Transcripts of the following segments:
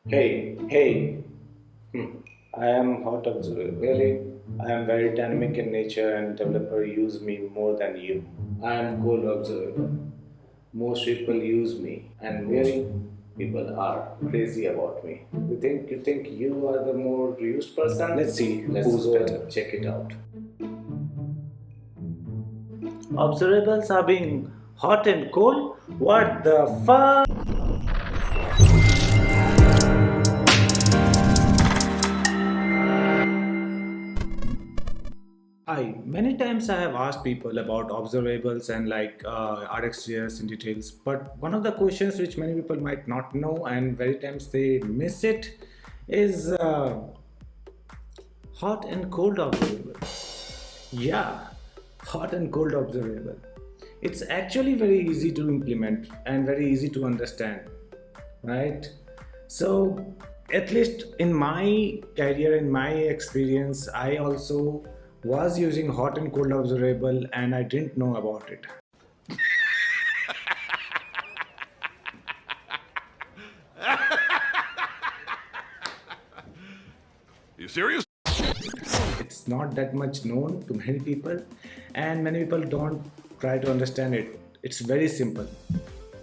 Hey. I am hot observer. Really, I am very dynamic in nature and developer use me more than you. I am cold observer. Most people use me and most people are crazy about me. You think you are the more used person? Let's see who's better. Check it out. Observables are being hot and cold? What the fuck? Hi, many times I have asked people about observables and RxJS in details, but one of the questions which many people might not know and very times they miss it is hot and cold observable. Yeah, hot and cold observable. It's actually very easy to implement and very easy to understand, right? So, at least in my career, in my experience, I also was using hot and cold observable and I didn't know about it. You serious? It's not that much known to many people, and many people don't try to understand it. It's very simple.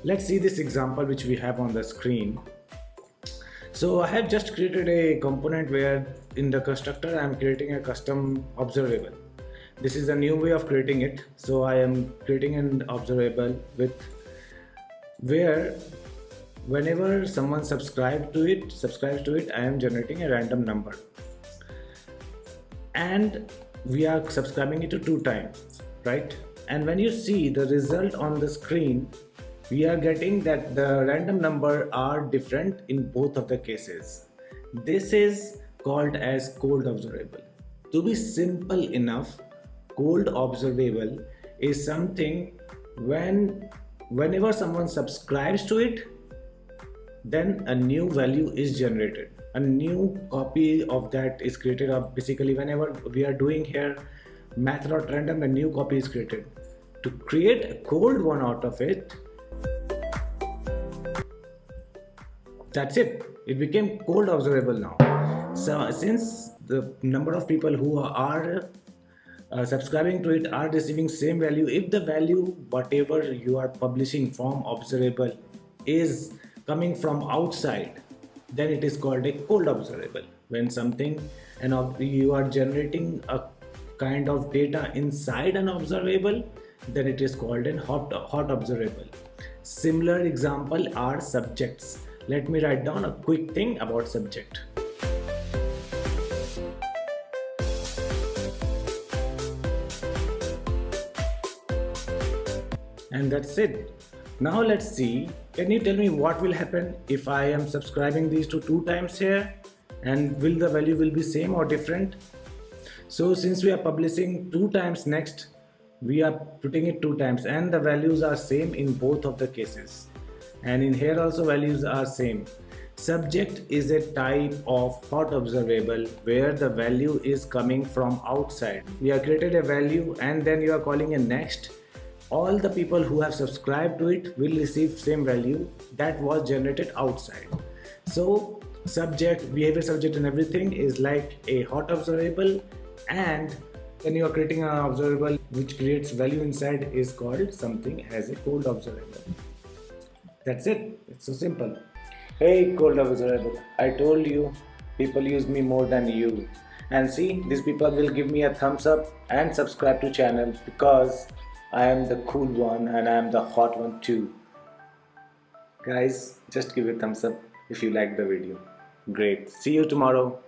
Let's see this example which we have on the screen. So I have just created a component where in the constructor I am creating a custom observable. This is a new way of creating it. So I am creating an observable with where whenever someone subscribes to it, I am generating a random number. And we are subscribing it to 2 times, right? And when you see the result on the screen, we are getting that the random number are different in both of the cases. This is called as cold observable. To be simple enough, cold observable is something whenever someone subscribes to it, then a new value is generated, a new copy of that is created. Of basically whenever we are doing here math.random, a new copy is created. To create a cold one out of it, that's it became cold observable now. So since the number of people who are subscribing to it are receiving same value, if the value whatever you are publishing from observable is coming from outside, then it is called a cold observable. When something you are generating a kind of data inside an observable, then it is called an hot observable. Similar example are subjects. Let me write down a quick thing about subject. And that's it. Now let's see, can you tell me what will happen if I am subscribing these to 2 times here, and will the value will be same or different? So since we are publishing 2 times next, we are putting it 2 times and the values are same in both of the cases, and in here also values are same. Subject is a type of hot observable where the value is coming from outside. We have created a value and then you are calling a next. All the people who have subscribed to it will receive same value that was generated outside. So subject, behavior, subject and everything is like a hot observable, and when you are creating an observable which creates value inside is called something as a cold observable. That's it. It's so simple. Hey, cold observable. I told you, people use me more than you. And see, these people will give me a thumbs up and subscribe to channel because I am the cool one and I am the hot one too. Guys, just give a thumbs up if you like the video. Great. See you tomorrow.